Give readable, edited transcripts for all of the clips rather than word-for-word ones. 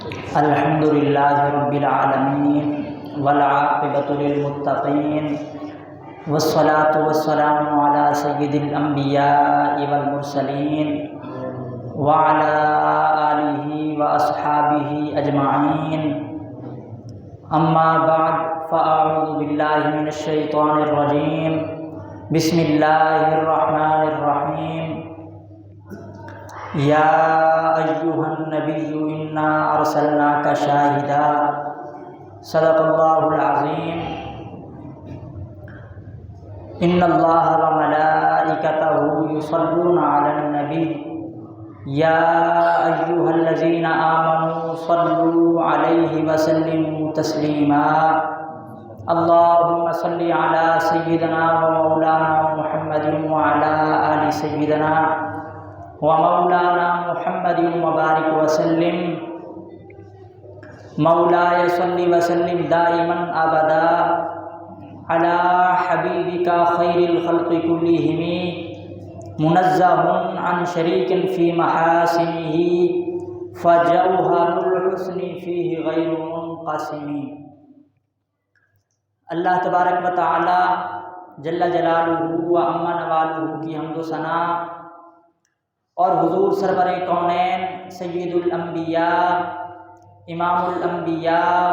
الحمد للہ رب العالمین والعاقبۃ للمتقین والصلاة والسلام علی سید الانبیاء والمرسلین وعلی آلہ واصحابہ اجمعین، اما بعد فاعوذ باللہ من الشیطان الرجیم، بسم اللہ الرحمن الرحیم۔ یا ایہا النبی انا ارسلناک شاہدا، صدق اللہ العظیم۔ ان اللہ وملائکتہ یصلون علی النبی یا ایہا الذین آمنوا صلوا علیہ وسلموا تسلیما۔ اللہم صل علی سیدنا و مولانا محمد وعلی آل سیدنا ومولانا محمد وبارک وسلم۔ مولاي صل وسلم دائما ابدا على حبيبك خير الخلق كلهم، منزه عن شريك في محاسنه فجوهر الحسن فيه غير منقسم۔ اللہ تبارک و تعالی جل جلالہ و عم نوالہ کی حمد و ثنا اور حضور سرور کونین سید الانبیاء امام الانبیاء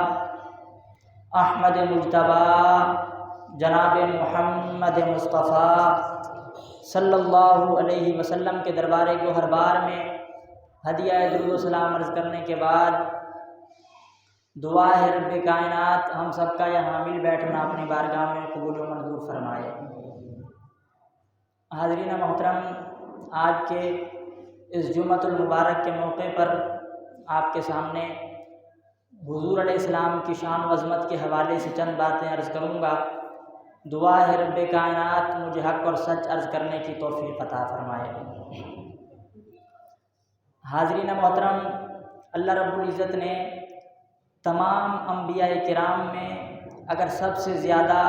احمد مجتبی جناب محمد مصطفیٰ صلی اللہ علیہ وسلم کے دربار گوہر بار میں ہدیہ درود و سلام عرض کرنے کے بعد دعا ہے رب کائنات ہم سب کا یہاں مل بیٹھنا اپنی بارگاہ میں قبول و منظور فرمائے۔ حاضرین محترم، آج کے اس جمعۃ المبارک کے موقع پر آپ کے سامنے حضور علیہ السلام کی شان و عظمت کے حوالے سے چند باتیں عرض کروں گا۔ دعا ہے رب کائنات مجھے حق اور سچ عرض کرنے کی توفیق عطا فرمائے۔ حاضرین محترم، اللہ رب العزت نے تمام انبیاء کرام میں اگر سب سے زیادہ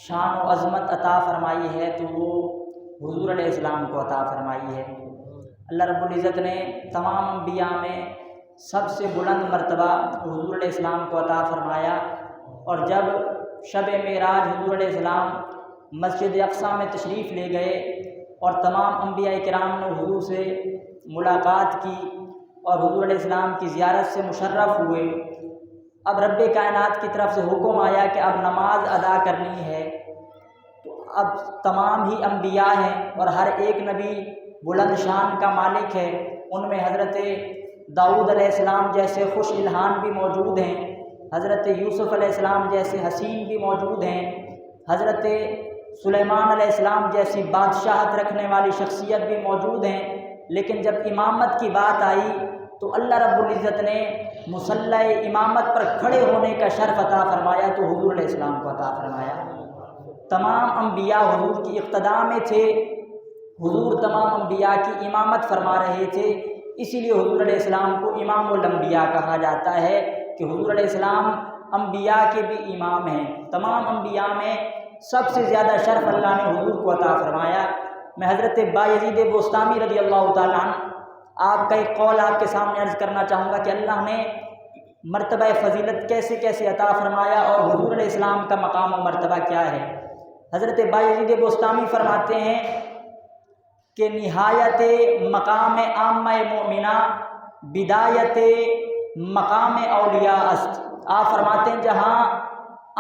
شان و عظمت عطا فرمائی ہے تو وہ حضور علیہ السلام کو عطا فرمائی ہے۔ اللہ رب العزت نے تمام انبیاء میں سب سے بلند مرتبہ حضور علیہ السلام کو عطا فرمایا، اور جب شب معراج حضور علیہ السلام مسجد اقصیٰ میں تشریف لے گئے اور تمام انبیاء کرام نے حضور سے ملاقات کی اور حضور علیہ السلام کی زیارت سے مشرف ہوئے، اب رب کائنات کی طرف سے حکم آیا کہ اب نماز ادا کرنی ہے۔ تو اب تمام ہی انبیاء ہیں اور ہر ایک نبی بلند شان کا مالک ہے، ان میں حضرت داؤد علیہ السلام جیسے خوش الہان بھی موجود ہیں، حضرت یوسف علیہ السلام جیسے حسین بھی موجود ہیں، حضرت سلیمان علیہ السلام جیسی بادشاہت رکھنے والی شخصیت بھی موجود ہیں۔ لیکن جب امامت کی بات آئی تو اللہ رب العزت نے مصلی امامت پر کھڑے ہونے کا شرف عطا فرمایا تو حضور علیہ السلام کو عطا فرمایا۔ تمام انبیاء حضور کی اقتداء میں تھے، حضور تمام انبیاء کی امامت فرما رہے تھے، اسی لیے حضور علیہ السلام کو امام الانبیاء کہا جاتا ہے کہ حضور علیہ السلام انبیاء کے بھی امام ہیں۔ تمام انبیاء میں سب سے زیادہ شرف اللہ نے حضور کو عطا فرمایا۔ میں حضرت بایزید بوستامی رضی اللہ تعالیٰ عنہ آپ کا ایک قول آپ کے سامنے عرض کرنا چاہوں گا کہ اللہ نے مرتبہ فضیلت کیسے کیسے عطا فرمایا اور حضور علیہ السلام کا مقام و مرتبہ کیا ہے۔ حضرت بایزید بوستامی فرماتے ہیں کہ نہایت مقام عامہ مومنہ بدایت مقام اولیاء است۔ آپ فرماتے ہیں جہاں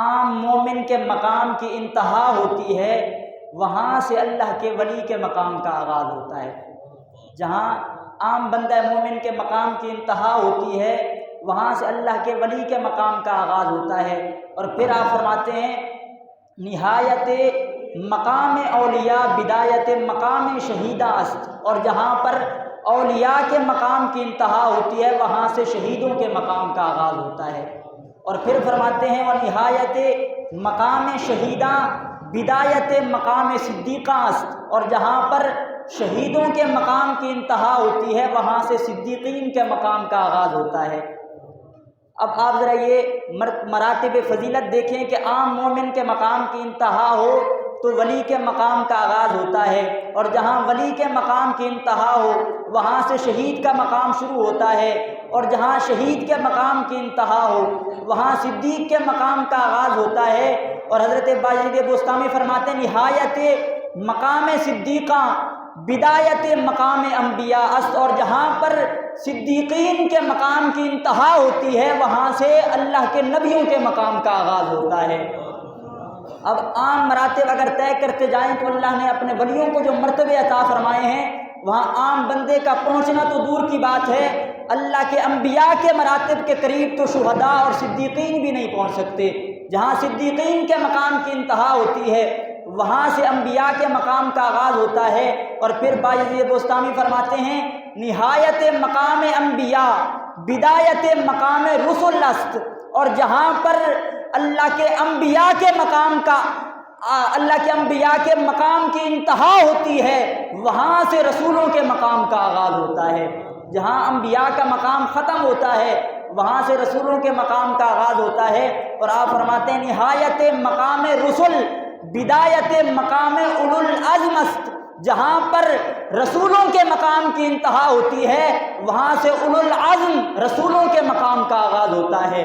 عام مومن کے مقام کی انتہا ہوتی ہے وہاں سے اللہ کے ولی کے مقام کا آغاز ہوتا ہے۔ جہاں عام بندہ مومن کے مقام کی انتہا ہوتی ہے وہاں سے اللہ کے ولی کے مقام کا آغاز ہوتا ہے۔ اور پھر آپ فرماتے ہیں نہایت مقام اولیاء بدایت مقام شہیدہ است، اور جہاں پر اولیاء کے مقام کی انتہا ہوتی ہے وہاں سے شہیدوں کے مقام کا آغاز ہوتا ہے۔ اور پھر فرماتے ہیں اور نہایت مقام شہیدہ بدایت مقام صدیقہ است، اور جہاں پر شہیدوں کے مقام کی انتہا ہوتی ہے وہاں سے صدیقین کے مقام کا آغاز ہوتا ہے۔ اب آپ ذرا یہ مراتب فضیلت دیکھیں کہ عام مومن کے مقام کی انتہا ہو تو ولی کے مقام کا آغاز ہوتا ہے، اور جہاں ولی کے مقام کی انتہا ہو وہاں سے شہید کا مقام شروع ہوتا ہے، اور جہاں شہید کے مقام کی انتہا ہو وہاں صدیق کے مقام کا آغاز ہوتا ہے۔ اور حضرت بایزید بستامی فرماتے ہیں نہایت مقام صدیقہ بدایت مقام انبیاء است، اور جہاں پر صدیقین کے مقام کی انتہا ہوتی ہے وہاں سے اللہ کے نبیوں کے مقام کا آغاز ہوتا ہے۔ اب عام مراتب اگر طے کرتے جائیں تو اللہ نے اپنے ولیوں کو جو مرتبے عطا فرمائے ہیں وہاں عام بندے کا پہنچنا تو دور کی بات ہے، اللہ کے انبیاء کے مراتب کے قریب تو شہداء اور صدیقین بھی نہیں پہنچ سکتے۔ جہاں صدیقین کے مقام کی انتہا ہوتی ہے وہاں سے انبیاء کے مقام کا آغاز ہوتا ہے۔ اور پھر بایزید بستامی فرماتے ہیں نہایت مقام انبیاء بدایت مقام رسل است، اور جہاں پر اللہ کے انبیاء کے مقام کی انتہا ہوتی ہے وہاں سے رسولوں کے مقام کا آغاز ہوتا ہے۔ جہاں انبیاء کا مقام ختم ہوتا ہے وہاں سے رسولوں کے مقام کا آغاز ہوتا ہے۔ اور آپ فرماتے ہیں نہایت مقام رسل بدایت مقام اولو العزم است، جہاں پر رسولوں کے مقام کی انتہا ہوتی ہے وہاں سے اولو العزم رسولوں کے مقام کا آغاز ہوتا ہے۔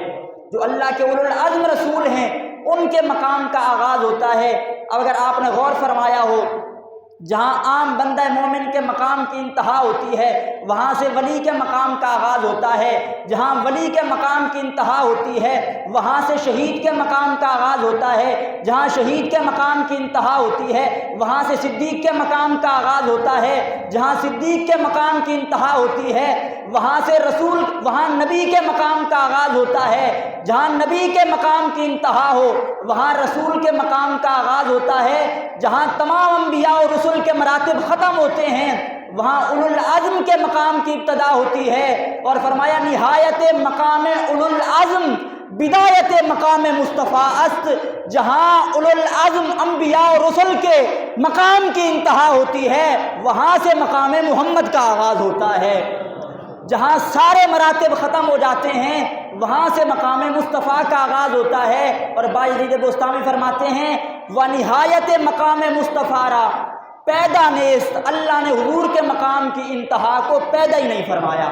جو اللہ کے اولو العزم رسول ہیں ان کے مقام کا آغاز ہوتا ہے۔ اب اگر آپ نے غور فرمایا ہو جہاں عام بندہ مومن کے مقام کی انتہا ہوتی ہے وہاں سے ولی کے مقام کا آغاز ہوتا ہے، جہاں ولی کے مقام کی انتہا ہوتی ہے وہاں سے شہید کے مقام کا آغاز ہوتا ہے، جہاں شہید کے مقام کی انتہا ہوتی ہے وہاں سے صدیق کے مقام کا آغاز ہوتا ہے، جہاں صدیق کے مقام کی انتہا ہوتی ہے وہاں نبی کے مقام کا آغاز ہوتا ہے، جہاں نبی کے مقام کی انتہا ہو وہاں رسول کے مقام کا آغاز ہوتا ہے، جہاں تمام انبیاء اور رسول کے مراتب ختم ہوتے ہیں وہاں اولو العزم کے مقام کی ابتدا ہوتی ہے۔ اور فرمایا نہایت مقام اولو العزم بدایت مقام مصطفیٰ است، جہاں اولو العزم انبیاء اور رسل کے مقام کی انتہا ہوتی ہے وہاں سے مقام محمد کا آغاز ہوتا ہے۔ جہاں سارے مراتب ختم ہو جاتے ہیں وہاں سے مقام مصطفیٰ کا آغاز ہوتا ہے۔ اور بایزید بستامی فرماتے ہیں وَنِہَایَتِ مقام مصطفیٰ را پیدا نیست، اللہ نے حضور کے مقام کی انتہا کو پیدا ہی نہیں فرمایا۔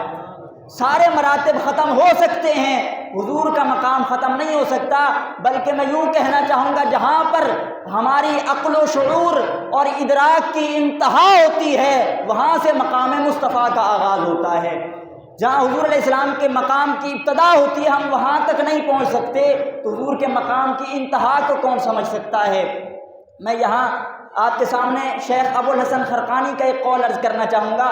سارے مراتب ختم ہو سکتے ہیں حضور کا مقام ختم نہیں ہو سکتا، بلکہ میں یوں کہنا چاہوں گا جہاں پر ہماری عقل و شعور اور ادراک کی انتہا ہوتی ہے وہاں سے مقام مصطفیٰ کا آغاز ہوتا ہے۔ جہاں حضور علیہ السلام کے مقام کی ابتدا ہوتی ہے ہم وہاں تک نہیں پہنچ سکتے تو حضور کے مقام کی انتہا کو کون سمجھ سکتا ہے۔ میں یہاں آپ کے سامنے شیخ ابو الحسن خرقانی کا ایک قول عرض کرنا چاہوں گا۔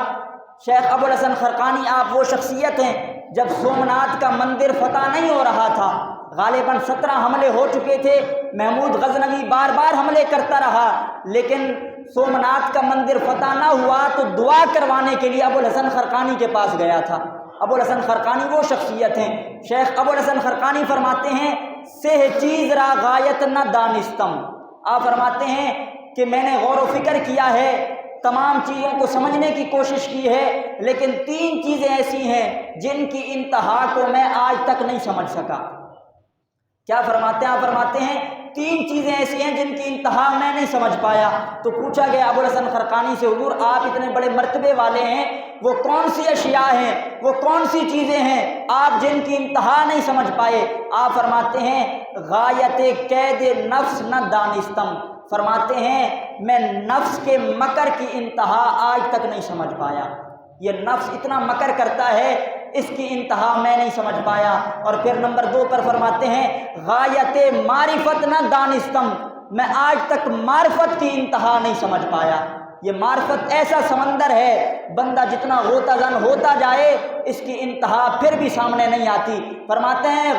شیخ ابو الحسن خرقانی آپ وہ شخصیت ہیں جب سومناتھ کا مندر فتح نہیں ہو رہا تھا، غالباً 17 حملے ہو چکے تھے، محمود غزنوی بار بار حملے کرتا رہا لیکن سومناتھ کا مندر فتح نہ ہوا تو دعا کروانے کے لیے ابو الحسن خرقانی کے پاس گیا تھا۔ ابو الحسن خرقانی وہ شخصیت ہیں۔ شیخ ابو الحسن خرقانی فرماتے ہیں سہ چیز را غایت نہ دانستم، آپ فرماتے ہیں کہ میں نے غور و فکر کیا ہے، تمام چیزوں کو سمجھنے کی کوشش کی ہے، لیکن 3 چیزیں ایسی ہیں جن کی انتہا کو میں آج تک نہیں سمجھ سکا۔ کیا فرماتے ہیں؟ آپ فرماتے ہیں 3 چیزیں ایسی ہیں جن کی انتہا میں نہیں سمجھ پایا۔ تو پوچھا گیا ابو الحسن خرقانی سے حضور آپ اتنے بڑے مرتبے والے ہیں، وہ کون سی اشیاء ہیں، وہ کون سی چیزیں ہیں آپ جن کی انتہا نہیں سمجھ پائے؟ آپ فرماتے ہیں غایت قید نفس نہ دانستم، فرماتے ہیں میں نفس کے مکر کی انتہا آج تک نہیں سمجھ پایا۔ یہ نفس اتنا مکر کرتا ہے اس کی انتہا میں نہیں سمجھ پایا۔ اور پھر نمبر 2 پر فرماتے ہیں غایت معرفت نہ دانستم، میں آج تک معرفت کی انتہا نہیں سمجھ پایا۔ یہ معرفت ایسا سمندر ہے بندہ جتنا غوطہ زن ہوتا جائے اس کی انتہا پھر بھی سامنے نہیں آتی۔ فرماتے ہیں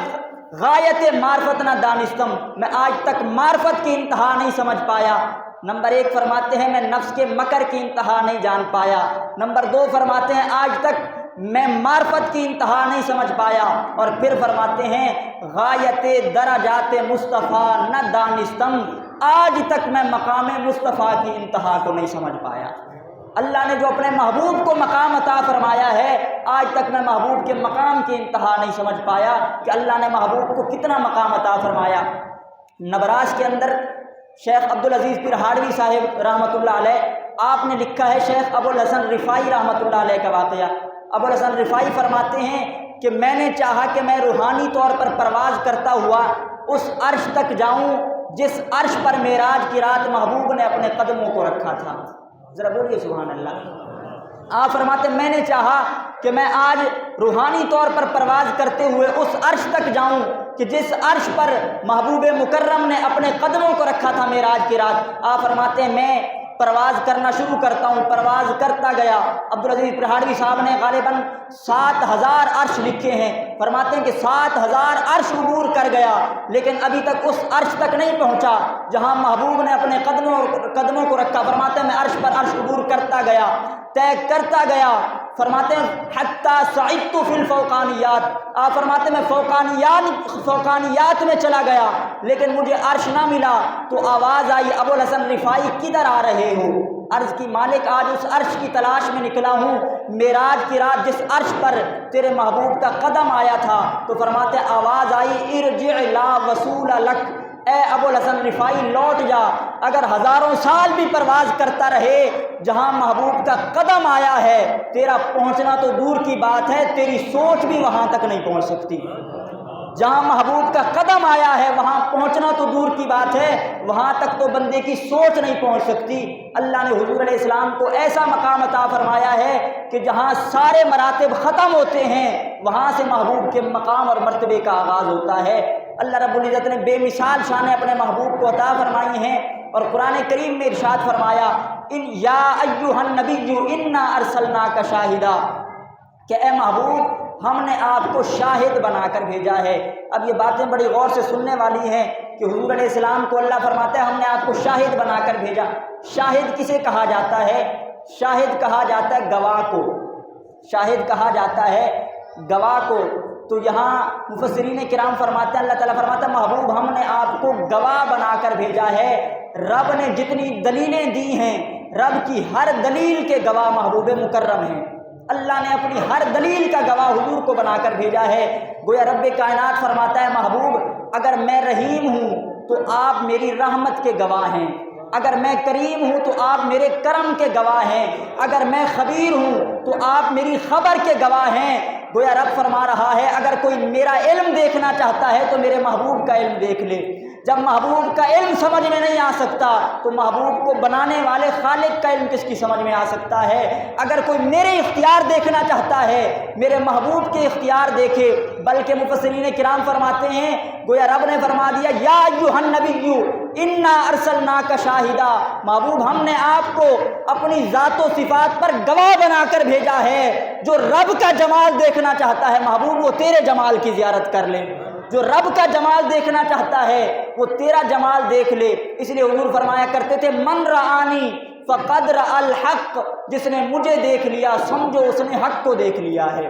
غایت معرفت نہ دانستم، میں آج تک معرفت کی انتہا نہیں سمجھ پایا۔ نمبر 1 فرماتے ہیں میں نفس کے مکر کی انتہا نہیں جان پایا۔ نمبر 2 فرماتے ہیں آج تک میں معرفت کی انتہا نہیں سمجھ پایا۔ اور پھر فرماتے ہیں غایت درجات مصطفیٰ نہ دانستم، آج تک میں مقام مصطفیٰ کی انتہا کو نہیں سمجھ پایا۔ اللہ نے جو اپنے محبوب کو مقام عطا فرمایا ہے آج تک میں محبوب کے مقام کی انتہا نہیں سمجھ پایا کہ اللہ نے محبوب کو کتنا مقام عطا فرمایا۔ نبراس کے اندر شیخ عبدالعزیز پیر ہاڑوی صاحب رحمۃ اللہ علیہ، آپ نے لکھا ہے شیخ ابو الحسن رفاعی رحمۃ اللہ علیہ کا واقعہ۔ ابو الحسن رفاعی فرماتے ہیں کہ میں نے چاہا کہ میں روحانی طور پر پرواز کرتا ہوا اس عرش تک جاؤں جس عرش پر معراج کی رات محبوب نے اپنے قدموں کو رکھا تھا۔ ذرا بولیے سبحان اللہ۔ آپ فرماتے میں نے چاہا کہ میں آج روحانی طور پر پرواز کرتے ہوئے اس عرش تک جاؤں کہ جس عرش پر محبوب مکرم نے اپنے قدموں کو رکھا تھا معراج کی رات۔ آپ فرماتے ہیں میں پرواز کرنا شروع کرتا ہوں، پرواز کرتا گیا۔ عبدالعزیز پرہاڑوی صاحب نے غالباً 7000 عرش لکھے ہیں، فرماتے ہیں کہ 7000 عرش عبور کر گیا لیکن ابھی تک اس عرش تک نہیں پہنچا جہاں محبوب نے اپنے قدموں کو رکھا۔ فرماتے ہیں میں عرش پر عرش عبور کرتا گیا، طے کرتا گیا۔ فرماتے ہیں حتی صعدت فی الفوقانیات، آپ فرماتے ہیں میں فوقانیات میں چلا گیا لیکن مجھے عرش نہ ملا تو آواز آئی ابو الحسن رفاعی کدھر آ رہے ہو؟ عرض کی مالک آج اس عرش کی تلاش میں نکلا ہوں، معراج کی رات جس عرش پر تیرے محبوب کا قدم آیا تھا۔ تو فرماتے ہیں آواز آئی ارجع لا وصول لک، اے ابو الحسن رفاعی لوٹ جا، اگر ہزاروں سال بھی پرواز کرتا رہے جہاں محبوب کا قدم آیا ہے تیرا پہنچنا تو دور کی بات ہے، تیری سوچ بھی وہاں تک نہیں پہنچ سکتی۔ جہاں محبوب کا قدم آیا ہے وہاں پہنچنا تو دور کی بات ہے، وہاں تک تو بندے کی سوچ نہیں پہنچ سکتی۔ اللہ نے حضور علیہ السلام کو ایسا مقام عطا فرمایا ہے کہ جہاں سارے مراتب ختم ہوتے ہیں وہاں سے محبوب کے مقام اور مرتبے کا آغاز ہوتا ہے۔ اللہ رب العزت نے بے مثال شان اپنے محبوب کو عطا فرمائی ہیں اور قرآن کریم میں ارشاد فرمایا یا ایھا النبی انا ارسلناک شاہدا، کہ اے محبوب ہم نے آپ کو شاہد بنا کر بھیجا ہے۔ اب یہ باتیں بڑی غور سے سننے والی ہیں کہ حضور علیہ السلام کو اللہ فرماتا ہے ہم نے آپ کو شاہد بنا کر بھیجا۔ شاہد کسے کہا جاتا ہے؟ شاہد کہا جاتا ہے گواہ کو، شاہد کہا جاتا ہے گواہ کو۔ تو یہاں مفسرین کرام فرماتے ہیں، اللہ تعالیٰ فرماتا ہے محبوب ہم نے آپ کو گواہ بنا کر بھیجا ہے۔ رب نے جتنی دلیلیں دی ہیں رب کی ہر دلیل کے گواہ محبوب مکرم ہیں۔ اللہ نے اپنی ہر دلیل کا گواہ حضور کو بنا کر بھیجا ہے۔ گویا رب کائنات فرماتا ہے محبوب اگر میں رحیم ہوں تو آپ میری رحمت کے گواہ ہیں، اگر میں کریم ہوں تو آپ میرے کرم کے گواہ ہیں، اگر میں خبیر ہوں تو آپ میری خبر کے گواہ ہیں۔ گویا رب فرما رہا ہے اگر کوئی میرا علم دیکھنا چاہتا ہے تو میرے محبوب کا علم دیکھ لے۔ جب محبوب کا علم سمجھ میں نہیں آ سکتا تو محبوب کو بنانے والے خالق کا علم کس کی سمجھ میں آ سکتا ہے؟ اگر کوئی میرے اختیار دیکھنا چاہتا ہے میرے محبوب کے اختیار دیکھے۔ بلکہ مفسرین کرام فرماتے ہیں گویا رب نے فرما دیا یا ایھا النبی انا ارسلناک شاہدا، محبوب ہم نے آپ کو اپنی ذات و صفات پر گواہ بنا کر بھیجا ہے۔ جو رب کا جمال دیکھنا چاہتا ہے محبوب وہ تیرے جمال کی زیارت کر لے، جو رب کا جمال دیکھنا چاہتا ہے وہ تیرا جمال دیکھ لے۔ اس لیے حضور فرمایا کرتے تھے من رآنی فقد رأى الحق، جس نے مجھے دیکھ لیا سمجھو اس نے حق کو دیکھ لیا ہے۔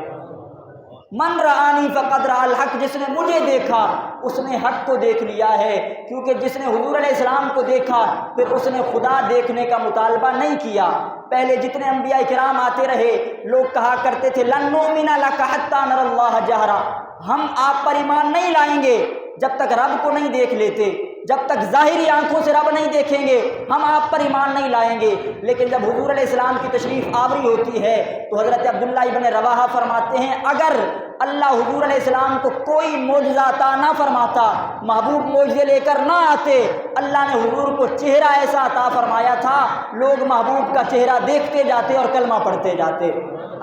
من رآنی فقد رأى الحق، جس نے مجھے دیکھا اس نے حق کو دیکھ لیا ہے، کیونکہ جس نے حضور علیہ السلام کو دیکھا پھر اس نے خدا دیکھنے کا مطالبہ نہیں کیا۔ پہلے جتنے انبیاء کرام آتے رہے لوگ کہا کرتے تھے لن نؤمن لک حتی نری اللہ جہرا، ہم آپ پر ایمان نہیں لائیں گے جب تک رب کو نہیں دیکھ لیتے، جب تک ظاہری آنکھوں سے رب نہیں دیکھیں گے ہم آپ پر ایمان نہیں لائیں گے۔ لیکن جب حضور علیہ السلام کی تشریف آوری ہوتی ہے تو حضرت عبداللہ ابن رواحہ فرماتے ہیں اگر اللہ حضور علیہ السلام کو کوئی معجزہ عطا نہ فرماتا، محبوب معجزے لے کر نہ آتے، اللہ نے حضور کو چہرہ ایسا عطا فرمایا تھا لوگ محبوب کا چہرہ دیکھتے جاتے اور کلمہ پڑھتے جاتے۔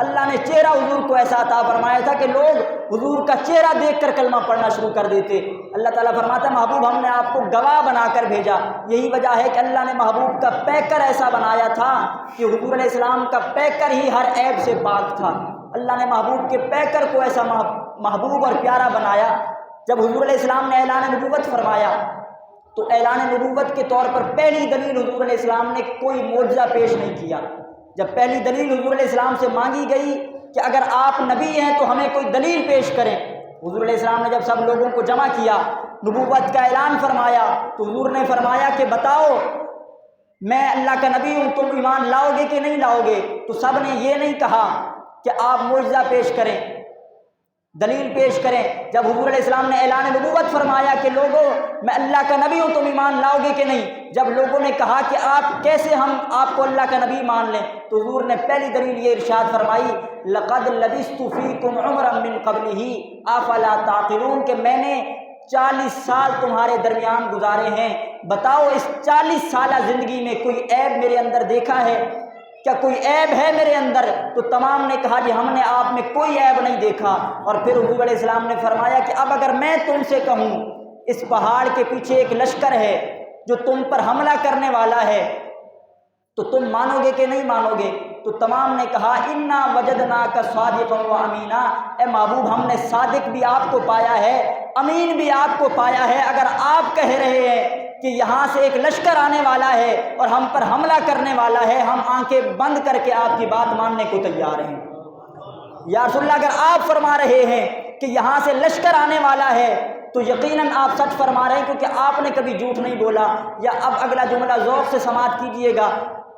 اللہ نے چہرہ حضور کو ایسا عطا فرمایا تھا کہ لوگ حضور کا چہرہ دیکھ کر کلمہ پڑھنا شروع کر دیتے۔ اللہ تعالیٰ فرماتا ہے محبوب ہم نے آپ کو گواہ بنا کر بھیجا۔ یہی وجہ ہے کہ اللہ نے محبوب کا پیکر ایسا بنایا تھا کہ حضور علیہ السلام کا پیکر ہی ہر عیب سے پاک تھا۔ اللہ نے محبوب کے پیکر کو ایسا محبوب اور پیارا بنایا۔ جب حضور علیہ السلام نے اعلان نبوت فرمایا تو اعلان نبوت کے طور پر پہلی دلیل حضور علیہ السلام نے کوئی معجزہ پیش نہیں کیا۔ جب پہلی دلیل حضور علیہ السلام سے مانگی گئی کہ اگر آپ نبی ہیں تو ہمیں کوئی دلیل پیش کریں، حضور علیہ السلام نے جب سب لوگوں کو جمع کیا نبوت کا اعلان فرمایا تو حضور نے فرمایا کہ بتاؤ میں اللہ کا نبی ہوں، تم ایمان لاؤ گے کہ نہیں لاؤ گے؟ تو سب نے یہ نہیں کہا کہ آپ معجزہ پیش کریں، دلیل پیش کریں۔ جب حضور علیہ السلام نے اعلان نبوت فرمایا کہ لوگوں میں اللہ کا نبی ہوں، تم ایمان لاؤ گے کہ نہیں؟ جب لوگوں نے کہا کہ آپ کیسے ہم آپ کو اللہ کا نبی مان لیں، تو حضور نے پہلی دلیل یہ ارشاد فرمائی لقد لبثت فیکم عمرا من قبلہ افلا تعقلون، کہ میں نے 40 سال تمہارے درمیان گزارے ہیں، بتاؤ اس 40 سالہ زندگی میں کوئی عیب میرے اندر دیکھا ہے؟ کیا کوئی عیب ہے میرے اندر؟ تو تمام نے کہا جی ہم نے آپ میں کوئی عیب نہیں دیکھا۔ اور پھر حضور علیہ السلام نے فرمایا کہ اب اگر میں تم سے کہوں اس پہاڑ کے پیچھے ایک لشکر ہے جو تم پر حملہ کرنے والا ہے، تو تم مانو گے کہ نہیں مانو گے؟ تو تمام نے کہا انا وجدناک صادقا و امینا، اے محبوب ہم نے صادق بھی آپ کو پایا ہے، امین بھی آپ کو پایا ہے۔ اگر آپ کہہ رہے ہیں کہ یہاں سے ایک لشکر آنے والا ہے اور ہم پر حملہ کرنے والا ہے، ہم آنکھیں بند کر کے آپ کی بات ماننے کو تیار ہیں۔ یا رسول اللہ اگر آپ فرما رہے ہیں کہ یہاں سے لشکر آنے والا ہے تو یقیناً آپ سچ فرما رہے ہیں، کیونکہ آپ نے کبھی جھوٹ نہیں بولا۔ یا اب اگلا جملہ ذوق سے سماعت کیجئے گا۔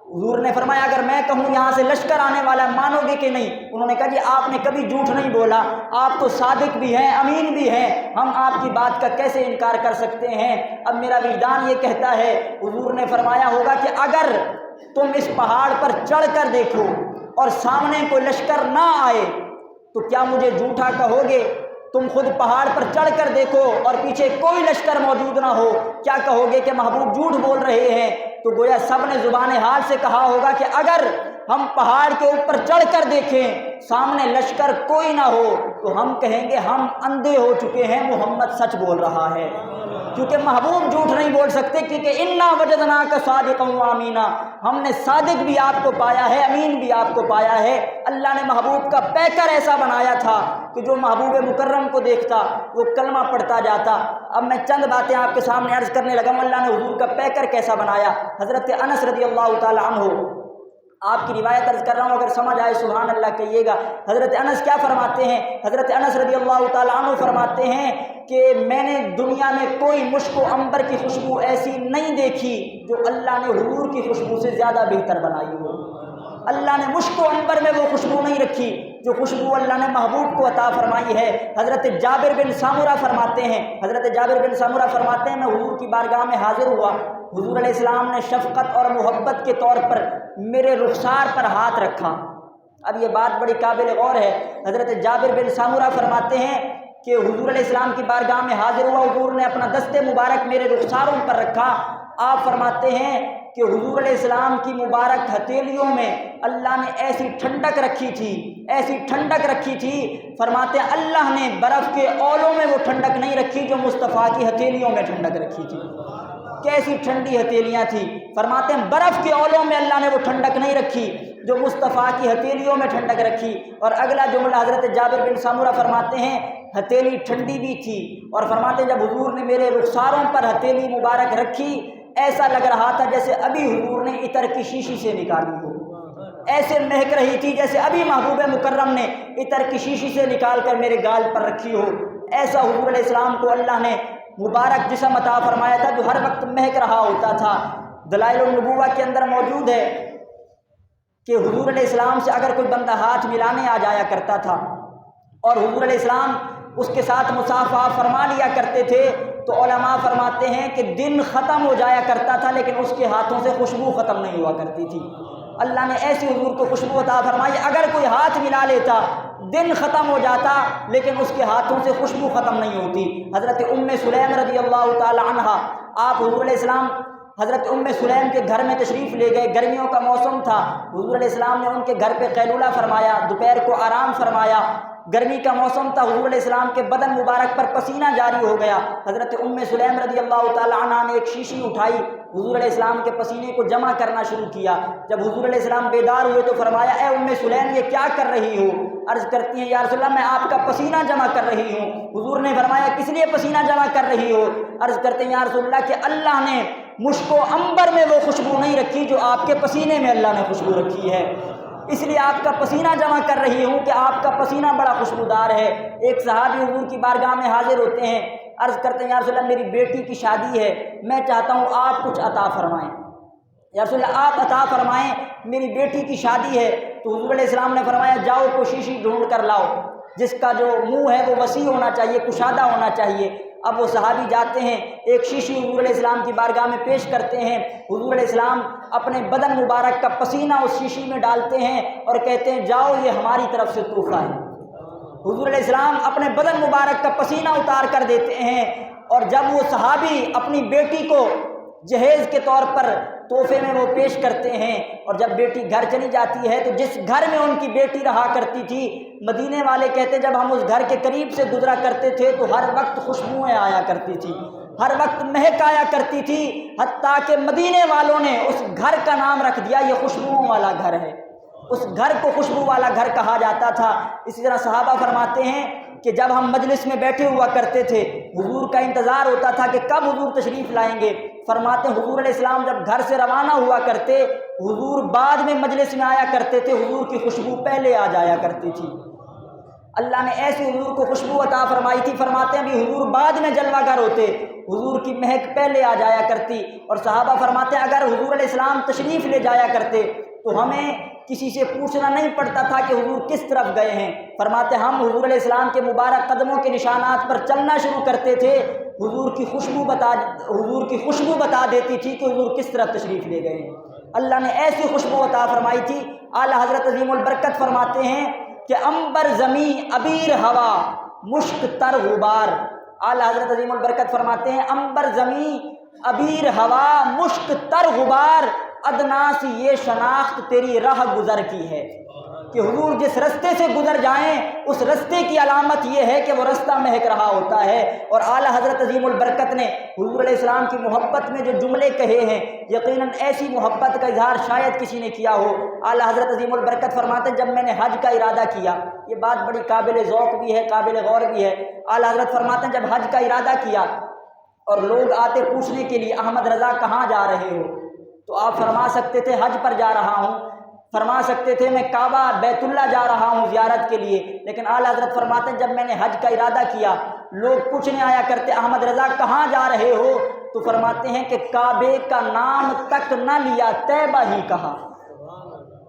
حضور نے فرمایا اگر میں کہوں یہاں سے لشکر آنے والا ہے، مانو گے کہ نہیں؟ انہوں نے کہا جی آپ نے کبھی جھوٹ نہیں بولا، آپ تو صادق بھی ہیں، امین بھی ہیں، ہم آپ کی بات کا کیسے انکار کر سکتے ہیں؟ اب میرا وجدان یہ کہتا ہے، حضور نے فرمایا ہوگا کہ اگر تم اس پہاڑ پر چڑھ کر دیکھو اور سامنے کوئی لشکر نہ آئے تو کیا مجھے جھوٹا کہو گے؟ تم خود پہاڑ پر چڑھ کر دیکھو اور پیچھے کوئی لشکر موجود نہ ہو، کیا کہو گے کہ محبوب جھوٹ بول رہے ہیں؟ تو گویا سب نے زبان حال سے کہا ہوگا کہ اگر ہم پہاڑ کے اوپر چڑھ کر دیکھیں سامنے لشکر کوئی نہ ہو تو ہم کہیں گے ہم اندھے ہو چکے ہیں، محمد سچ بول رہا ہے، کیونکہ محبوب جھوٹ نہیں بول سکتے، کیونکہ انا وجدناک صادقا و امینا، ہم نے صادق بھی آپ کو پایا ہے، امین بھی آپ کو پایا ہے۔ اللہ نے محبوب کا پیکر ایسا بنایا تھا کہ جو محبوب مکرم کو دیکھتا وہ کلمہ پڑھتا جاتا۔ اب میں چند باتیں آپ کے سامنے عرض کرنے لگا ہوں، اللہ نے حضور کا پیکر کیسا بنایا۔ حضرت انس رضی اللہ تعالی عنہ، آپ کی روایت عرض کر رہا ہوں، اگر سمجھ آئے سبحان اللہ کہیے گا۔ حضرت انس کیا فرماتے ہیں؟ حضرت انس رضی اللہ تعالیٰ عنہ فرماتے ہیں کہ میں نے دنیا میں کوئی مشک و عنبر کی خوشبو ایسی نہیں دیکھی جو اللہ نے حضور کی خوشبو سے زیادہ بہتر بنائی ہو۔ اللہ نے مشک و عنبر میں وہ خوشبو نہیں رکھی جو خوشبو اللہ نے محبوب کو عطا فرمائی ہے۔ حضرت جابر بن سامورہ فرماتے ہیں، حضرت جابر بن سامورہ فرماتے ہیں میں حضور کی بارگاہ میں حاضر ہوا، حضور علیہ السلام نے شفقت اور محبت کے طور پر میرے رخسار پر ہاتھ رکھا۔ اب یہ بات بڑی قابل غور ہے۔ حضرت جابر بن سامورہ فرماتے ہیں کہ حضور علیہ السلام کی بارگاہ میں حاضر ہوا، حضور نے اپنا دست مبارک میرے رخساروں پر رکھا۔ آپ فرماتے ہیں کہ حضور علیہ السلام کی مبارک ہتھیلیوں میں اللہ نے ایسی ٹھنڈک رکھی تھی، ایسی ٹھنڈک رکھی تھی، فرماتے ہیں اللہ نے برف کے اولوں میں وہ ٹھنڈک نہیں رکھی جو مصطفیٰ کی ہتھیلیوں میں ٹھنڈک رکھی تھی۔ کیسی ٹھنڈی ہتھیلیاں تھیں، فرماتے ہیں برف کے اولوں میں اللہ نے وہ ٹھنڈک نہیں رکھی جو مصطفیٰ کی ہتھیلیوں میں ٹھنڈک رکھی۔ اور اگلا جملہ حضرت جابر بن سامورہ فرماتے ہیں ہتھیلی ٹھنڈی بھی تھی، اور فرماتے ہیں جب حضور نے میرے رخساروں پر ہتھیلی مبارک رکھی ایسا لگ رہا تھا جیسے ابھی حضور نے عطر کی شیشی سے نکالی ہو، ایسے مہک رہی تھی جیسے ابھی محبوب مکرم نے عطر کی شیشی سے نکال کر میرے گال پر رکھی ہو۔ ایسا حضور علیہ السلام کو اللہ نے مبارک جسم عطا فرمایا تھا جو ہر وقت مہک رہا ہوتا تھا۔ دلائل النبوہ کے اندر موجود ہے کہ حضور علیہ السلام سے اگر کوئی بندہ ہاتھ ملانے آ جایا کرتا تھا اور حضور علیہ السلام اس کے ساتھ مصافحہ فرما لیا کرتے تھے تو علماء فرماتے ہیں کہ دن ختم ہو جایا کرتا تھا لیکن اس کے ہاتھوں سے خوشبو ختم نہیں ہوا کرتی تھی۔ اللہ نے ایسی حضور کو خوشبو عطا فرمائی، اگر کوئی ہاتھ ملا لیتا دن ختم ہو جاتا لیکن اس کے ہاتھوں سے خوشبو ختم نہیں ہوتی۔ حضرت ام سلیم رضی اللہ تعالی عنہ، آپ حضور علیہ السلام حضرت ام سلیم کے گھر میں تشریف لے گئے، گرمیوں کا موسم تھا، حضور علیہ السلام نے ان کے گھر پہ قیلولہ فرمایا، دوپہر کو آرام فرمایا، گرمی کا موسم تھا، حضور علیہ السلام کے بدن مبارک پر پسینہ جاری ہو گیا۔ حضرت ام سلیم رضی اللہ تعالی عنہ نے ایک شیشی اٹھائی، حضور علیہ السلام کے پسینے کو جمع کرنا شروع کیا۔ جب حضور علیہ السلام بیدار ہوئے تو فرمایا اے ام سلیم یہ کیا کر رہی ہو؟ عرض کرتی ہیں یا رسول اللہ میں آپ کا پسینہ جمع کر رہی ہوں۔ حضور نے فرمایا کس لیے پسینہ جمع کر رہی ہو؟ عرض کرتے ہیں یا رسول اللہ کہ اللہ نے مشک و عنبر میں وہ خوشبو نہیں رکھی جو آپ کے پسینے میں اللہ نے خوشبو رکھی ہے، اس لیے آپ کا پسینہ جمع کر رہی ہوں کہ آپ کا پسینہ بڑا خوشبودار ہے۔ ایک صحابی حضور کی بارگاہ میں حاضر ہوتے ہیں، عرض کرتے ہیں یا رسول اللہ میری بیٹی کی شادی ہے، میں چاہتا ہوں آپ کچھ عطا فرمائیں۔ یا رسول اللہ آپ عطا فرمائیں، میری بیٹی کی شادی ہے۔ تو حضور علیہ السلام نے فرمایا جاؤ کوئی شیشی ڈھونڈ کر لاؤ۔ جس کا جو منہ ہے وہ وسیع ہونا چاہیے، کشادہ ہونا چاہیے۔ اب وہ صحابی جاتے ہیں، ایک شیشی حضور علیہ السلام کی بارگاہ میں پیش کرتے ہیں، حضور علیہ السلام اپنے بدن مبارک کا پسینہ اس شیشی میں ڈالتے ہیں اور کہتے ہیں جاؤ یہ ہماری طرف سے تحفہ ہے۔ حضور علیہ السلام اپنے بدن مبارک کا پسینہ اتار کر دیتے ہیں، اور جب وہ صحابی اپنی بیٹی کو جہیز کے طور پر تحفے میں وہ پیش کرتے ہیں، اور جب بیٹی گھر چلی جاتی ہے تو جس گھر میں ان کی بیٹی رہا کرتی تھی، مدینے والے کہتے جب ہم اس گھر کے قریب سے گزرا کرتے تھے تو ہر وقت خوشبوئیں آیا کرتی تھی، ہر وقت مہک آیا کرتی تھی، حتیٰ کہ مدینے والوں نے اس گھر کا نام رکھ دیا یہ خوشبوؤں والا گھر ہے، اس گھر کو خوشبو والا گھر کہا جاتا تھا۔ اسی طرح صحابہ فرماتے ہیں کہ جب ہم مجلس میں بیٹھے ہوا کرتے تھے، حضور کا انتظار ہوتا تھا کہ کب حضور تشریف لائیں گے۔ فرماتے ہیں حضور علیہ السلام جب گھر سے روانہ ہوا کرتے، حضور بعد میں مجلس میں آیا کرتے تھے، حضور کی خوشبو پہلے آ جایا کرتی تھی۔ اللہ نے ایسی حضور کو خوشبو عطا فرمائی تھی، فرماتے ہیں بھی حضور بعد میں جلوہ گر ہوتے، حضور کی مہک پہلے آ جایا کرتی۔ اور صحابہ فرماتے ہیں اگر حضور علیہ السلام تشریف لے جایا کرتے تو ہمیں کسی سے پوچھنا نہیں پڑتا تھا کہ حضور کس طرف گئے ہیں۔ فرماتے ہم حضور علیہ السلام کے مبارک قدموں کے نشانات پر چلنا شروع کرتے تھے، حضور کی خوشبو بتا دیتی تھی کہ حضور کس طرف تشریف لے گئے ہیں۔ اللہ نے ایسی خوشبو عطا فرمائی تھی۔ اعلیٰ حضرت عظیم البرکت فرماتے ہیں کہ عنبر زمیں عبیر ہوا مشک تر غبار۔ اعلیٰ حضرت عظیم البرکت فرماتے ہیں عنبر زمیں عبیر ہوا مشک تر غبار، ادنا سی یہ شناخت تیری راہ گزر کی ہے، کہ حضور جس رستے سے گزر جائیں اس رستے کی علامت یہ ہے کہ وہ رستہ مہک رہا ہوتا ہے۔ اور اعلیٰ حضرت عظیم البرکت نے حضور علیہ السلام کی محبت میں جو جملے کہے ہیں، یقیناً ایسی محبت کا اظہار شاید کسی نے کیا ہو۔ اعلیٰ حضرت عظیم البرکت فرماتے ہیں جب میں نے حج کا ارادہ کیا، یہ بات بڑی قابل ذوق بھی ہے، قابل غور بھی ہے۔ اعلیٰ حضرت فرماتے ہیں جب حج کا ارادہ کیا اور لوگ آتے پوچھنے کے لیے احمد رضا کہاں جا رہے ہو، تو آپ فرما سکتے تھے حج پر جا رہا ہوں، فرما سکتے تھے میں کعبہ بیت اللہ جا رہا ہوں زیارت کے لیے، لیکن اعلیٰ حضرت فرماتے ہیں جب میں نے حج کا ارادہ کیا، لوگ پوچھنے آیا کرتے احمد رضا کہاں جا رہے ہو، تو فرماتے ہیں کہ کعبے کا نام تک نہ لیا، طیبہ ہی کہا۔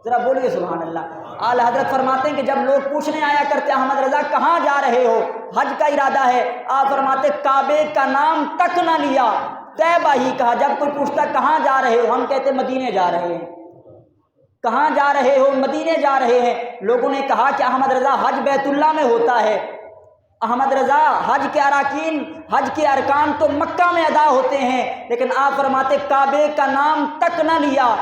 ذرا بولیے سبحان اللہ۔ اعلیٰ حضرت فرماتے ہیں کہ جب لوگ پوچھنے آیا کرتے احمد رضا کہاں جا رہے ہو، حج کا ارادہ ہے، آپ فرماتے کعبے کا نام تک نہ لیا، طیبہ ہی کہا۔ جب کوئی پوچھتا کہاں جا رہے ہو، ہم کہتے مدینے جا رہے ہیں۔ کہاں جا رہے ہو؟ مدینے جا رہے ہیں۔ لوگوں نے کہا کہ احمد رضا حج بیت اللہ میں ہوتا ہے، احمد رضا حج کے اراکین، حج کے ارکان تو مکہ میں ادا ہوتے ہیں، لیکن آپ فرماتے کعبے کا نام تک نہ لیا،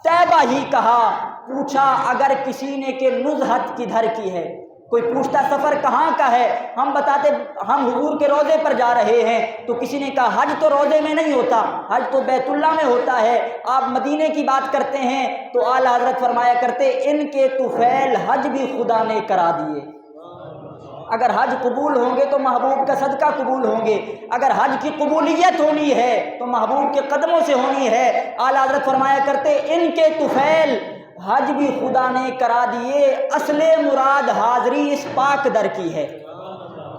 طیبہ ہی کہا۔ پوچھا اگر کسی نے کہ نزہت کدھر کی ہے، کوئی پوچھتا سفر کہاں کا ہے، ہم بتاتے ہم حضور کے روضے پر جا رہے ہیں، تو کسی نے کہا حج تو روضے میں نہیں ہوتا، حج تو بیت اللہ میں ہوتا ہے، آپ مدینے کی بات کرتے ہیں۔ تو اعلیٰ حضرت فرمایا کرتے ان کے طفیل حج بھی خدا نے کرا دیے۔ اگر حج قبول ہوں گے تو محبوب کا صدقہ قبول ہوں گے، اگر حج کی قبولیت ہونی ہے تو محبوب کے قدموں سے ہونی ہے۔ اعلیٰ حضرت فرمایا کرتے ان کے طفیل حج بھی خدا نے کرا دیے، اصل مراد حاضری اس پاک در کی ہے،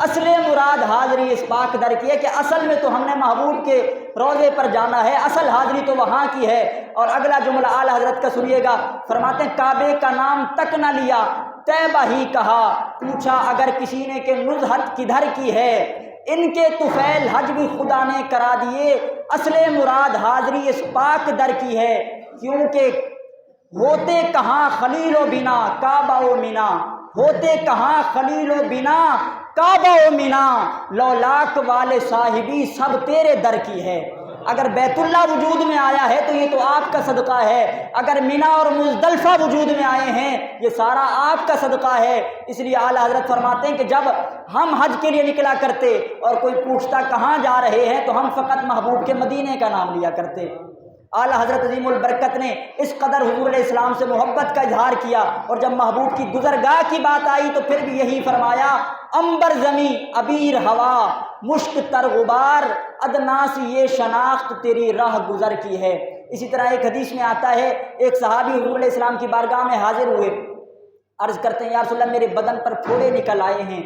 اصل مراد حاضری اس پاک در کی ہے، کہ اصل میں تو ہم نے محبوب کے روضے پر جانا ہے، اصل حاضری تو وہاں کی ہے۔ اور اگلا جملہ اعلیٰ حضرت کا سنیے گا، فرماتے ہیں کعبے کا نام تک نہ لیا، طیبہ ہی کہا۔ پوچھا اگر کسی نے کہ نزہت کدھر کی ہے، ان کے طفیل حج بھی خدا نے کرا دیے، اصل مراد حاضری اس پاک در کی ہے، کیونکہ ہوتے کہاں خلیل و بنا کعبہ و منا، ہوتے کہاں خلیل و بنا کعبہ و منا، لولاک والے صاحبی سب تیرے در کی ہے۔ اگر بیت اللہ وجود میں آیا ہے تو یہ تو آپ کا صدقہ ہے، اگر منا اور مزدلفہ وجود میں آئے ہیں یہ سارا آپ کا صدقہ ہے۔ اس لیے اعلیٰ حضرت فرماتے ہیں کہ جب ہم حج کے لیے نکلا کرتے اور کوئی پوچھتا کہاں جا رہے ہیں تو ہم فقط محبوب کے مدینے کا نام لیا کرتے۔ اعلیٰ حضرت عظیم البرکت نے اس قدر حضور علیہ السلام سے محبت کا اظہار کیا، اور جب محبوب کی گزرگاہ کی بات آئی تو پھر بھی یہی فرمایا عنبر زمیں عبیر ہوا مشک تر غبار، ادنا سی یہ شناخت تیری راہ گزر کی ہے۔ اسی طرح ایک حدیث میں آتا ہے ایک صحابی حضور علیہ السلام کی بارگاہ میں حاضر ہوئے، عرض کرتے ہیں یا رسول اللہ میرے بدن پر پھوڑے نکل آئے ہیں،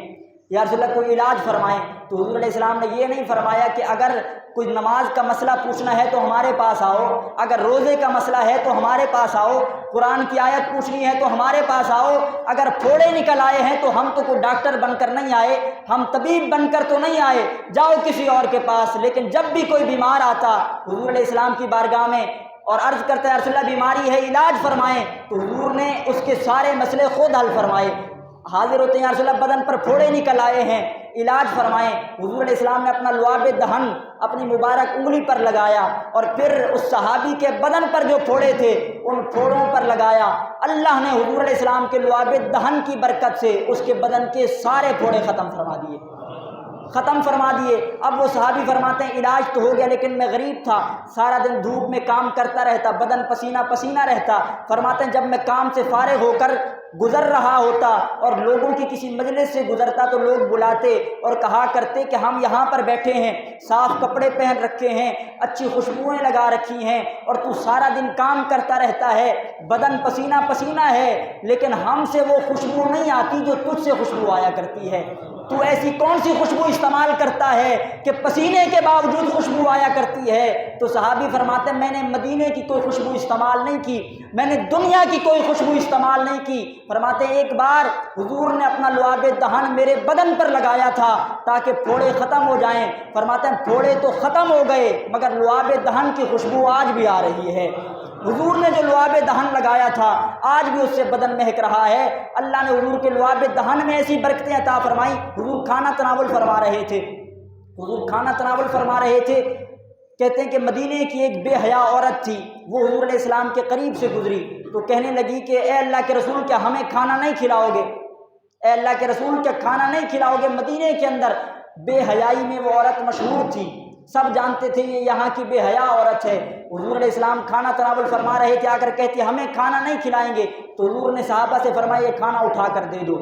یا رسول اللہ کوئی علاج فرمائیں۔ تو حضور علیہ السلام نے یہ نہیں فرمایا کہ اگر کوئی نماز کا مسئلہ پوچھنا ہے تو ہمارے پاس آؤ، اگر روزے کا مسئلہ ہے تو ہمارے پاس آؤ، قرآن کی آیت پوچھنی ہے تو ہمارے پاس آؤ، اگر پھوڑے نکل آئے ہیں تو ہم تو کوئی ڈاکٹر بن کر نہیں آئے، ہم طبیب بن کر تو نہیں آئے، جاؤ کسی اور کے پاس۔ لیکن جب بھی کوئی بیمار آتا حضور علیہ السلام کی بارگاہ میں اور عرض کرتا ہے رسول اللہ بیماری ہے علاج فرمائیں، تو حضور نے اس کے سارے مسئلے خود حل فرمائے۔ حاضر ہوتے ہیں یا رسول اللہ بدن پر پھوڑے نکل آئے ہیں علاج فرمائیں، حضور علیہ السلام نے اپنا لعاب دہن اپنی مبارک انگلی پر لگایا اور پھر اس صحابی کے بدن پر جو پھوڑے تھے ان پھوڑوں پر لگایا۔ اللہ نے حضور علیہ السلام کے لعاب دہن کی برکت سے اس کے بدن کے سارے پھوڑے ختم فرما دیے۔ اب وہ صحابی فرماتے ہیں علاج تو ہو گیا لیکن میں غریب تھا، سارا دن دھوپ میں کام کرتا رہتا، بدن پسینہ پسینہ رہتا۔ فرماتے ہیں جب میں کام سے فارغ ہو کر گزر رہا ہوتا اور لوگوں کی کسی مجلس سے گزرتا تو لوگ بلاتے اور کہا کرتے کہ ہم یہاں پر بیٹھے ہیں، صاف کپڑے پہن رکھے ہیں، اچھی خوشبوئیں لگا رکھی ہیں اور تو سارا دن کام کرتا رہتا ہے، بدن پسینہ پسینہ ہے، لیکن ہم سے وہ خوشبو نہیں آتی جو تجھ سے خوشبو آیا کرتی ہے۔ تو ایسی کون سی خوشبو استعمال کرتا ہے کہ پسینے کے باوجود خوشبو آیا کرتی ہے؟ تو صحابی فرماتے ہیں میں نے مدینے کی کوئی خوشبو استعمال نہیں کی، میں نے دنیا کی کوئی خوشبو استعمال نہیں کی۔ فرماتے ہیں ایک بار حضور نے اپنا لعاب دہن میرے بدن پر لگایا تھا تاکہ پھوڑے ختم ہو جائیں۔ فرماتے ہیں پھوڑے تو ختم ہو گئے مگر لعاب دہن کی خوشبو آج بھی آ رہی ہے۔ حضور نے جو لعاب دہن لگایا تھا آج بھی اس سے بدن مہک رہا ہے۔ اللہ نے حضور کے لعاب دہن میں ایسی برکتیں عطا فرمائی۔ حضور کھانا تناول فرما رہے تھے، کہتے ہیں کہ مدینے کی ایک بے حیا عورت تھی، وہ حضور علیہ السلام کے قریب سے گزری تو کہنے لگی کہ اے اللہ کے رسول کیا ہمیں کھانا نہیں کھلاؤ گے؟ اے اللہ کے رسول کیا کھانا نہیں کھلاؤ گے؟ مدینے کے اندر بے حیائی میں وہ عورت مشہور تھی، سب جانتے تھے یہ یہاں کی بے حیا عورت ہے۔ حضور علیہ السلام کھانا تناول فرما رہے تھے، آ کر کہتی ہمیں کھانا نہیں کھلائیں گے؟ تو حضور نے صحابہ سے فرمایا یہ کھانا اٹھا کر دے دو۔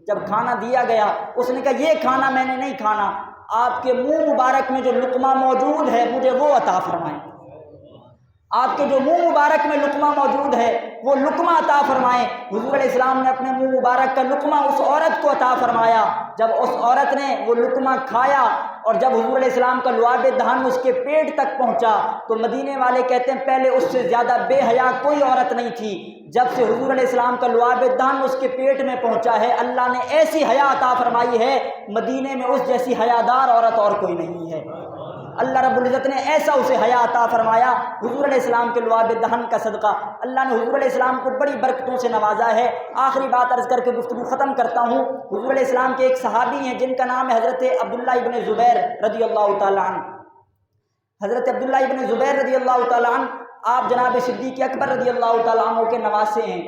جب کھانا دیا گیا اس نے کہا یہ کھانا میں نے نہیں کھانا، آپ کے منہ مبارک میں جو لقمہ موجود ہے مجھے وہ عطا فرمائیں، آپ کے جو منہ مبارک میں لقمہ موجود ہے وہ لقمہ عطا فرمائیں۔ حضور علیہ السلام نے اپنے منہ مبارک کا لقمہ اس عورت کو عطا فرمایا۔ جب اس عورت نے وہ لقمہ کھایا اور جب حضور علیہ السلام کا لعاب دہن اس کے پیٹ تک پہنچا تو مدینے والے کہتے ہیں پہلے اس سے زیادہ بے حیا کوئی عورت نہیں تھی، جب سے حضور علیہ السلام کا لعاب دہن اس کے پیٹ میں پہنچا ہے اللہ نے ایسی حیا عطا فرمائی ہے، مدینے میں اس جیسی حیادار عورت اور کوئی نہیں ہے۔ اللہ رب العزت نے ایسا اسے حیا عطا فرمایا حضور علیہ السلام کے لعاب دہن کا صدقہ۔ اللہ نے حضور علیہ السلام کو بڑی برکتوں سے نوازا ہے۔ آخری بات عرض کر کے گفتگو ختم کرتا ہوں۔ حضور علیہ السلام کے ایک صحابی ہیں جن کا نام ہے حضرت عبداللہ ابن زبیر رضی اللہ تعالیٰ عنہ۔ حضرت عبداللہ ابن زبیر رضی اللہ تعالیٰ عنہ آپ جناب صدیق اکبر رضی اللہ تعالیٰ عنہ کے نواسے ہیں۔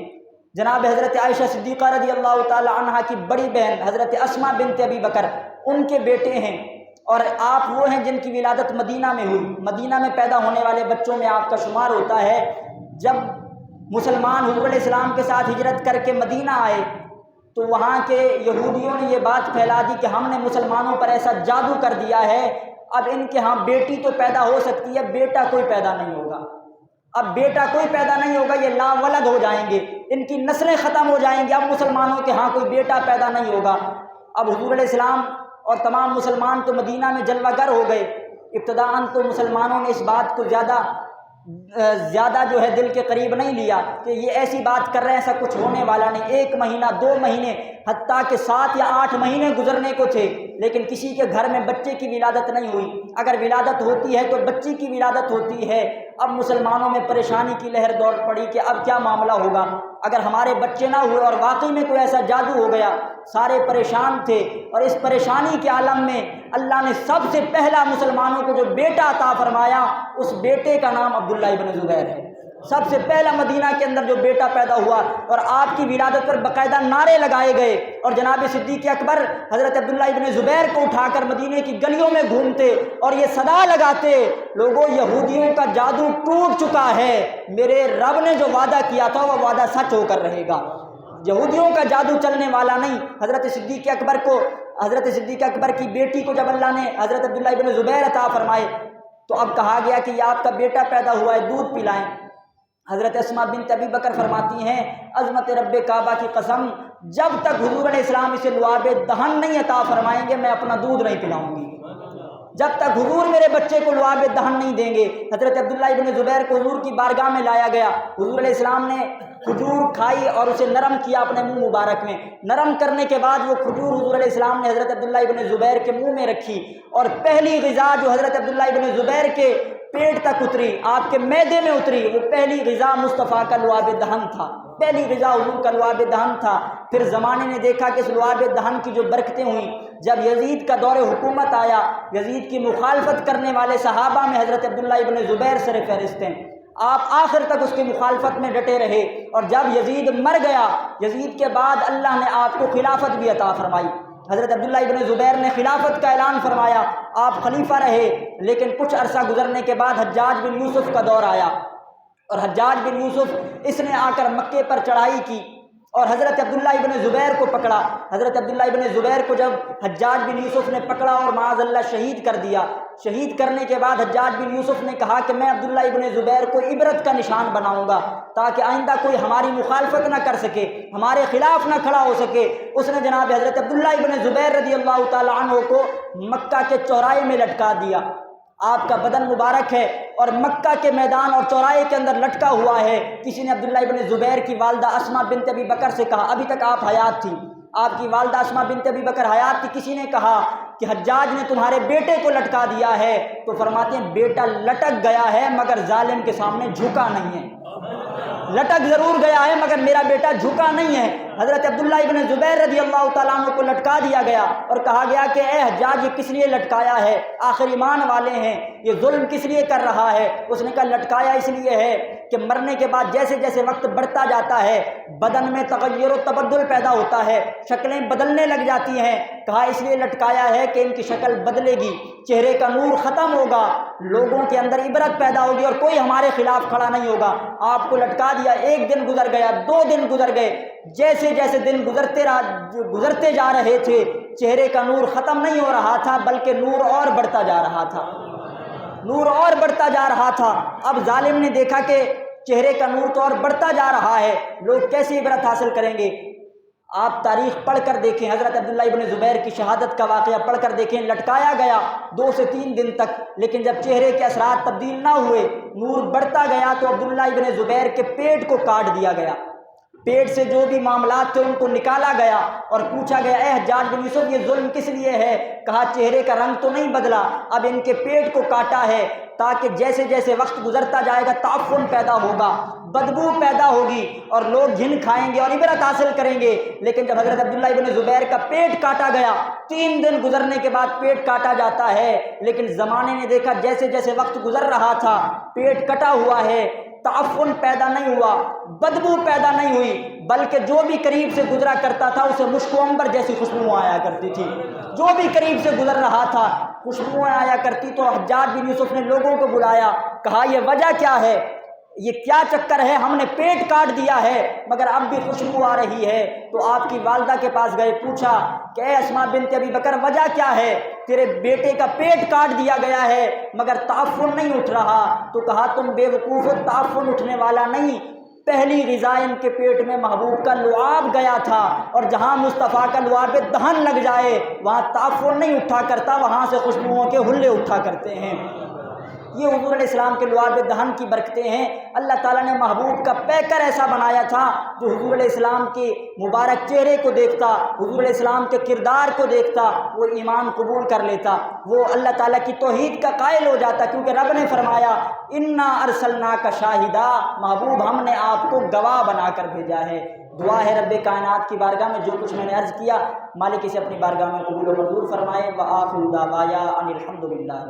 جناب حضرت عائشہ صدیقہ رضی اللہ تعالیٰ عنہ کی بڑی بہن حضرت اسماء بنت ابی بکر ان کے بیٹے ہیں، اور آپ وہ ہیں جن کی ولادت مدینہ میں ہوئی۔ مدینہ میں پیدا ہونے والے بچوں میں آپ کا شمار ہوتا ہے۔ جب مسلمان حضور علیہ السلام کے ساتھ ہجرت کر کے مدینہ آئے تو وہاں کے یہودیوں نے یہ بات پھیلا دی کہ ہم نے مسلمانوں پر ایسا جادو کر دیا ہے، اب ان کے ہاں بیٹی تو پیدا ہو سکتی ہے، بیٹا کوئی پیدا نہیں ہوگا، اب بیٹا کوئی پیدا نہیں ہوگا، یہ لا ولد ہو جائیں گے، ان کی نسلیں ختم ہو جائیں گی، اب مسلمانوں کے ہاں کوئی بیٹا پیدا نہیں ہوگا۔ اب حضور علیہ السلام اور تمام مسلمان تو مدینہ میں جلوہ گر ہو گئے۔ ابتداءً تو مسلمانوں نے اس بات کو زیادہ جو ہے دل کے قریب نہیں لیا کہ یہ ایسی بات کر رہے ہیں، ایسا کچھ ہونے والا نہیں۔ 1 مہینہ 2 مہینے حتیٰ کہ 7 یا 8 مہینے گزرنے کو تھے لیکن کسی کے گھر میں بچے کی ولادت نہیں ہوئی۔ اگر ولادت ہوتی ہے تو بچی کی ولادت ہوتی ہے۔ اب مسلمانوں میں پریشانی کی لہر دوڑ پڑی کہ اب کیا معاملہ ہوگا، اگر ہمارے بچے نہ ہوئے اور واقعی میں کوئی ایسا جادو ہو گیا۔ سارے پریشان تھے اور اس پریشانی کے عالم میں اللہ نے سب سے پہلا مسلمانوں کو جو بیٹا عطا فرمایا اس بیٹے کا نام عبداللہ ابن زبیر ہے۔ سب سے پہلا مدینہ کے اندر جو بیٹا پیدا ہوا اور آپ کی ولادت پر باقاعدہ نعرے لگائے گئے، اور جناب صدیق اکبر حضرت عبداللہ ابن زبیر کو اٹھا کر مدینے کی گلیوں میں گھومتے اور یہ صدا لگاتے، لوگوں یہودیوں کا جادو ٹوٹ چکا ہے، میرے رب نے جو وعدہ کیا تھا وہ وعدہ سچ ہو کر رہے گا، یہودیوں کا جادو چلنے والا نہیں۔ حضرت صدیق اکبر کی بیٹی کو جب اللہ نے حضرت عبداللہ ابن زبیر عطا فرمائے تو اب کہا گیا کہ یہ آپ کا بیٹا پیدا ہوا ہے، دودھ پلائیں۔ حضرت اسماء بنت ابی بکر فرماتی ہیں عظمت رب کعبہ کی قسم جب تک حضور علیہ السلام اسے لعاب دہن نہیں عطا فرمائیں گے میں اپنا دودھ نہیں پلاؤں گی۔ جب تک حضور میرے بچے کو لعاب دہن نہیں دیں گے۔ حضرت عبداللہ ابن زبیر کو حضور کی بارگاہ میں لایا گیا، حضور علیہ السلام نے کھجور کھائی اور اسے نرم کیا اپنے منہ مبارک میں، نرم کرنے کے بعد وہ کھجور حضور علیہ السلام نے حضرت عبداللہ ابن زبیر کے منہ میں رکھی، اور پہلی غذا جو حضرت عبداللہ ابن زبیر کے پیٹ تک اتری، آپ کے معدے میں اتری، وہ پہلی غذا مصطفیٰ کا لعاب دہن تھا، پہلی غذا حضور کا لعاب دہن تھا۔ پھر زمانے نے دیکھا کہ اس لعاب دہن کی جو برکتیں ہوئیں، جب یزید کا دور حکومت آیا، یزید کی مخالفت کرنے والے صحابہ میں حضرت عبداللہ ابن زبیر سر فہرست ہیں، آپ آخر تک اس کی مخالفت میں ڈٹے رہے، اور جب یزید مر گیا، یزید کے بعد اللہ نے آپ کو خلافت بھی عطا فرمائی۔ حضرت عبداللہ ابن زبیر نے خلافت کا اعلان فرمایا، آپ خلیفہ رہے، لیکن کچھ عرصہ گزرنے کے بعد حجاج بن یوسف کا دور آیا، اور حجاج بن یوسف اس نے آ کر مکے پر چڑھائی کی اور حضرت عبداللہ ابن زبیر کو پکڑا۔ حضرت عبداللہ ابن زبیر کو جب حجاج بن یوسف نے پکڑا اور معاذ اللہ شہید کر دیا، شہید کرنے کے بعد حجاج بن یوسف نے کہا کہ میں عبداللہ ابن زبیر کو عبرت کا نشان بناؤں گا تاکہ آئندہ کوئی ہماری مخالفت نہ کر سکے، ہمارے خلاف نہ کھڑا ہو سکے۔ اس نے جناب حضرت عبداللہ ابن زبیر رضی اللہ تعالی عنہ کو مکہ کے چوراہے میں لٹکا دیا۔ آپ کا بدن مبارک ہے اور مکہ کے میدان اور چوراہے کے اندر لٹکا ہوا ہے۔ کسی نے عبداللہ ابن زبیر کی والدہ اسماء بنت ابی بکر سے کہا، ابھی تک آپ حیات تھی، آپ کی والدہ اسماء بنت ابی بکر حیات تھی، کسی نے کہا کہ حجاج نے تمہارے بیٹے کو لٹکا دیا ہے، تو فرماتے ہیں بیٹا لٹک گیا ہے مگر ظالم کے سامنے جھکا نہیں ہے، لٹک ضرور گیا ہے مگر میرا بیٹا جھکا نہیں ہے۔ حضرت عبداللہ ابن زبیر رضی اللہ تعالیٰ عنہ کو لٹکا دیا گیا اور کہا گیا کہ اے حجاج یہ کس لیے لٹکایا ہے، آخر ایمان والے ہیں، یہ ظلم کس لیے کر رہا ہے؟ اس نے کہا لٹکایا اس لیے ہے کہ مرنے کے بعد جیسے جیسے وقت بڑھتا جاتا ہے بدن میں تغیر و تبدل پیدا ہوتا ہے، شکلیں بدلنے لگ جاتی ہیں، کہا اس لیے لٹکایا ہے کہ ان کی شکل بدلے گی، چہرے کا نور ختم ہوگا، لوگوں کے اندر عبرت پیدا ہوگی اور کوئی ہمارے خلاف کھڑا نہیں ہوگا۔ آپ کو لٹکا دیا، ایک دن گزر گیا، 2 دن گزر گئے، جیسے جیسے دن گزرتے جا رہے تھے چہرے کا نور ختم نہیں ہو رہا تھا بلکہ نور اور بڑھتا جا رہا تھا، نور اور بڑھتا جا رہا تھا۔ اب ظالم نے دیکھا کہ چہرے کا نور تو اور بڑھتا جا رہا ہے، لوگ کیسے عبرت حاصل کریں گے؟ آپ تاریخ پڑھ کر دیکھیں، حضرت عبداللہ ابن زبیر کی شہادت کا واقعہ پڑھ کر دیکھیں، لٹکایا گیا 2 سے 3 دن تک، لیکن جب چہرے کے اثرات تبدیل نہ ہوئے، نور بڑھتا گیا تو عبداللہ ابن زبیر کے پیٹ کو کاٹ دیا گیا، پیٹ سے جو بھی معاملات تھے ان کو نکالا گیا اور پوچھا گیا اے حجاج بن یوسف یہ ظلم کس لیے ہے؟ کہا چہرے کا رنگ تو نہیں بدلا، اب ان کے پیٹ کو کاٹا ہے تاکہ جیسے جیسے وقت گزرتا جائے گا تعفن پیدا ہوگا، بدبو پیدا ہوگی اور لوگ گھن کھائیں گے اور عبرت حاصل کریں گے۔ لیکن جب حضرت عبداللہ ابن زبیر کا پیٹ کاٹا گیا، 3 دن گزرنے کے بعد پیٹ کاٹا جاتا ہے، لیکن زمانے نے دیکھا جیسے جیسے وقت گزر رہا تھا پیٹ کٹا ہوا ہے، تعفن پیدا نہیں ہوا، بدبو پیدا نہیں ہوئی، بلکہ جو بھی قریب سے گزرا کرتا تھا اسے مشک و عنبر جیسی خوشبو آیا کرتی تھی، جو بھی قریب سے گزر رہا تھا خوشبوئیں آیا کرتی۔ تو حجاج بن یوسف نے لوگوں کو بلایا، کہا یہ وجہ کیا ہے، یہ کیا چکر ہے، ہم نے پیٹ کاٹ دیا ہے مگر اب بھی خوشبو آ رہی ہے۔ تو آپ کی والدہ کے پاس گئے، پوچھا کہ اے اسماء بنت ابی بکر وجہ کیا ہے، تیرے بیٹے کا پیٹ کاٹ دیا گیا ہے مگر تعفن نہیں اٹھ رہا؟ تو کہا تم بے وقوف ہو، تعفن اٹھنے والا نہیں، پہلی غذا ان کے پیٹ میں محبوب کا لعاب گیا تھا، اور جہاں مصطفیٰ کا لعاب دہن لگ جائے وہاں تعفن نہیں اٹھا کرتا، وہاں سے خوشبوؤں کے حلے اٹھا کرتے ہیں۔ یہ حضور علیہ السلام کے لعاب دہن کی برکتیں ہیں۔ اللہ تعالیٰ نے محبوب کا پیکر ایسا بنایا تھا جو حضور علیہ السلام کے مبارک چہرے کو دیکھتا، حضور علیہ السلام کے کردار کو دیکھتا، وہ ایمان قبول کر لیتا، وہ اللہ تعالیٰ کی توحید کا قائل ہو جاتا، کیونکہ رب نے فرمایا انا ارسلناک شاہدا، محبوب ہم نے آپ کو گواہ بنا کر بھیجا ہے۔ دعا ہے رب کائنات کی بارگاہ میں جو کچھ میں نے عرض کیا مالک اسے اپنی بارگاہ میں قبول و منظور فرمائے۔ وآخر دعوایا ان الحمد للہ۔